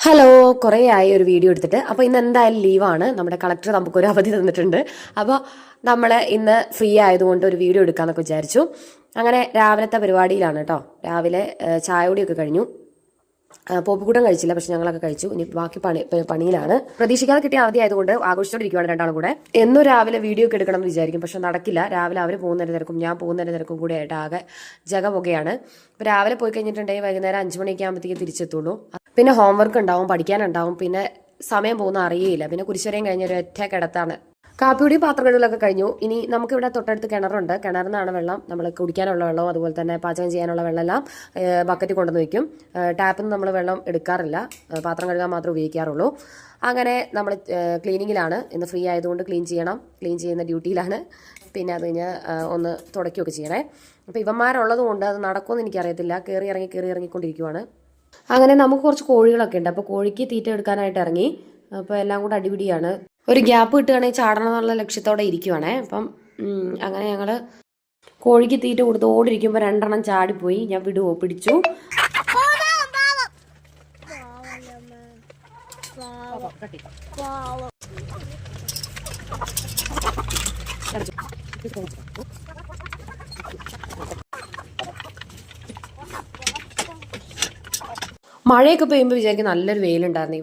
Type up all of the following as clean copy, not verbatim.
Hello, കുറേ ആയി ഒരു വീഡിയോ എടുത്തിട്ട്. അപ്പോൾ ഇന്ന് എന്തായാലും ലീവാണ്. നമ്മുടെ കളക്ടർ നമുക്കൊരു അവധി തന്നിട്ടുണ്ട്. അപ്പോൾ നമ്മൾ ഇന്ന് ഫ്രീ ആയതുകൊണ്ട് ഒരു വീഡിയോ എടുക്കാമെന്നൊക്കെ വിചാരിച്ചു. അങ്ങനെ രാവിലത്തെ പരിപാടിയിലാണ് കേട്ടോ. രാവിലെ ചായ കുടിയൊക്കെ കഴിഞ്ഞു. പോപ്പിക്കൂട്ടം കഴിച്ചില്ല, പക്ഷെ ഞങ്ങളൊക്കെ കഴിച്ചു. ഇനി ബാക്കി പണിയിലാണ്. പ്രതീക്ഷിക്കാതെ കിട്ടിയ അവധി ആയതുകൊണ്ട് ആഘോഷിച്ചോണ്ടിരിക്കുകയാണ് രണ്ടാളും കൂടെ. എന്നും രാവിലെ വീഡിയോ ഒക്കെ എടുക്കണം എന്ന് വിചാരിക്കും, പക്ഷെ നടക്കില്ല. രാവിലെ അവർ പോകുന്നതിന്റെ തിരക്കും ഞാൻ പോകുന്നതിന്റെ തിരക്കും കൂടി ആയിട്ട് ആകെ ജഗപൊകയാണ്. അപ്പോൾ രാവിലെ പോയി കഴിഞ്ഞിട്ടുണ്ടെങ്കിൽ വൈകുന്നേരം 5 മണിയൊക്കെ ആകുമ്പോഴത്തേക്ക് തിരിച്ചെത്തുള്ളൂ. പിന്നെ ഹോംവർക്ക് ഉണ്ടാവും, പഠിക്കാനുണ്ടാവും, പിന്നെ സമയം പോകുന്ന അറിയേയില്ല. പിന്നെ കുരിശുവരെയും കഴിഞ്ഞ ഒരു ഒറ്റ കിടത്താണ്. കാപ്പിയുടെയും പാത്രം കഴുകലൊക്കെ കഴിഞ്ഞു. ഇനി നമുക്കിവിടെ തൊട്ടടുത്ത് കിണറുണ്ട്. കിണറിൽ നിന്നാണ് വെള്ളം, നമ്മൾ കുടിക്കാനുള്ള വെള്ളവും അതുപോലെ തന്നെ പാചകം ചെയ്യാനുള്ള വെള്ളമെല്ലാം ബക്കറ്റിൽ കൊണ്ടുവന്ന് വയ്ക്കും. ടാപ്പിൽ നിന്ന് നമ്മൾ വെള്ളം എടുക്കാറില്ല, പാത്രം കഴുകാൻ മാത്രമേ ഉപയോഗിക്കാറുള്ളൂ. അങ്ങനെ നമ്മൾ ക്ലീനിങ്ങിലാണ്. ഇന്ന് ഫ്രീ ആയതുകൊണ്ട് ക്ലീൻ ചെയ്യുന്ന ഡ്യൂട്ടിയിലാണ്. പിന്നെ അത് കഴിഞ്ഞ് ഒന്ന് തുടയ്ക്കുകയൊക്കെ ചെയ്യണേ. അപ്പോൾ ഇവന്മാരുള്ളത് കൊണ്ട് അത് നടക്കുമെന്ന് എനിക്കറിയത്തില്ല. കയറി ഇറങ്ങിക്കൊണ്ടിരിക്കുവാണ്. അങ്ങനെ നമുക്ക് കുറച്ച് കോഴികളൊക്കെ ഉണ്ട്. അപ്പോൾ കോഴിക്ക് തീറ്റ എടുക്കാനായിട്ട് ഇറങ്ങി. അപ്പോൾ എല്ലാം കൂടെ അടിപിടിയാണ്. ഒരു ഗ്യാപ്പ് കിട്ടുകയാണെങ്കിൽ ചാടണം എന്നുള്ള ലക്ഷ്യത്തോടെ ഇരിക്കുവാണേ. അപ്പം അങ്ങനെ ഞങ്ങൾ കോഴിക്ക് തീറ്റ കൊടുത്തോണ്ടിരിക്കുമ്പോൾ 2 ചാടിപ്പോയി. ഞാൻ പിടിച്ചു. മഴയൊക്കെ പെയ്യുമ്പോൾ വിചാരിക്കും നല്ലൊരു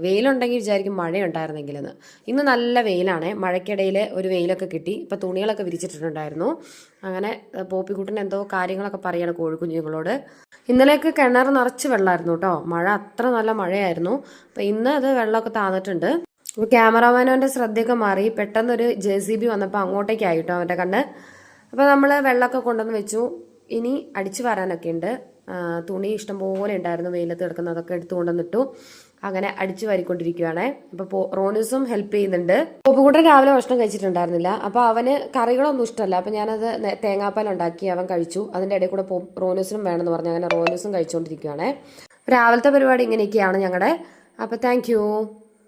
വെയിലുണ്ടെങ്കിൽ വിചാരിക്കും മഴയുണ്ടായിരുന്നെങ്കിലെന്ന്. ഇന്ന് നല്ല വെയിലാണ്. മഴയ്ക്കിടയിൽ ഒരു വെയിലൊക്കെ കിട്ടി. ഇപ്പോൾ തുണികളൊക്കെ വിരിച്ചിട്ടുണ്ടായിരുന്നു. അങ്ങനെ പോപ്പിക്കുട്ടൻ എന്തോ കാര്യങ്ങളൊക്കെ പറയാണ് കോഴിക്കുഞ്ഞുങ്ങളോട്. ഇന്നലെയൊക്കെ കിണർ നിറച്ച് വെള്ളമായിരുന്നു കേട്ടോ. മഴ അത്ര നല്ല മഴയായിരുന്നു. അപ്പോൾ ഇന്ന് അത് വെള്ളമൊക്കെ താന്നിട്ടുണ്ട്. അപ്പോൾ ക്യാമറാമാനവൻ്റെ ശ്രദ്ധയൊക്കെ മാറി. പെട്ടെന്നൊരു JCB വന്നപ്പോൾ അങ്ങോട്ടേക്കായിട്ടോ അവൻ്റെ കണ്ണ്. അപ്പോൾ നമ്മൾ വെള്ളമൊക്കെ കൊണ്ടുവന്ന് വെച്ചു. ഇനി അടിച്ചു വാരാനൊക്കെ ഉണ്ട്. തുണി ഇഷ്ടംപോലെ ഉണ്ടായിരുന്നു വെയിലത്ത് കിടക്കുന്ന, അതൊക്കെ എടുത്തു കൊണ്ടുവന്നിട്ടു. അങ്ങനെ അടിച്ചു വാരിക്കൊണ്ടിരിക്കുകയാണേ. അപ്പോൾ റോനൂസും ഹെൽപ്പ് ചെയ്യുന്നുണ്ട്. പോപ്പുകൂട്ടൻ രാവിലെ ഭക്ഷണം കഴിച്ചിട്ടുണ്ടായിരുന്നില്ല. അപ്പോൾ അവന് കറികളൊന്നും ഇഷ്ടമല്ല. അപ്പോൾ ഞാനത് തേങ്ങാപ്പാൽ ഉണ്ടാക്കി അവൻ കഴിച്ചു. അതിൻ്റെ ഇടയിൽ കൂടെ റോനൂസിനും വേണമെന്ന് പറഞ്ഞു. അങ്ങനെ റോനൂസും കഴിച്ചുകൊണ്ടിരിക്കുകയാണേ. രാവിലത്തെ പരിപാടി ഇങ്ങനെയൊക്കെയാണ് ഞങ്ങളുടെ. അപ്പോൾ താങ്ക്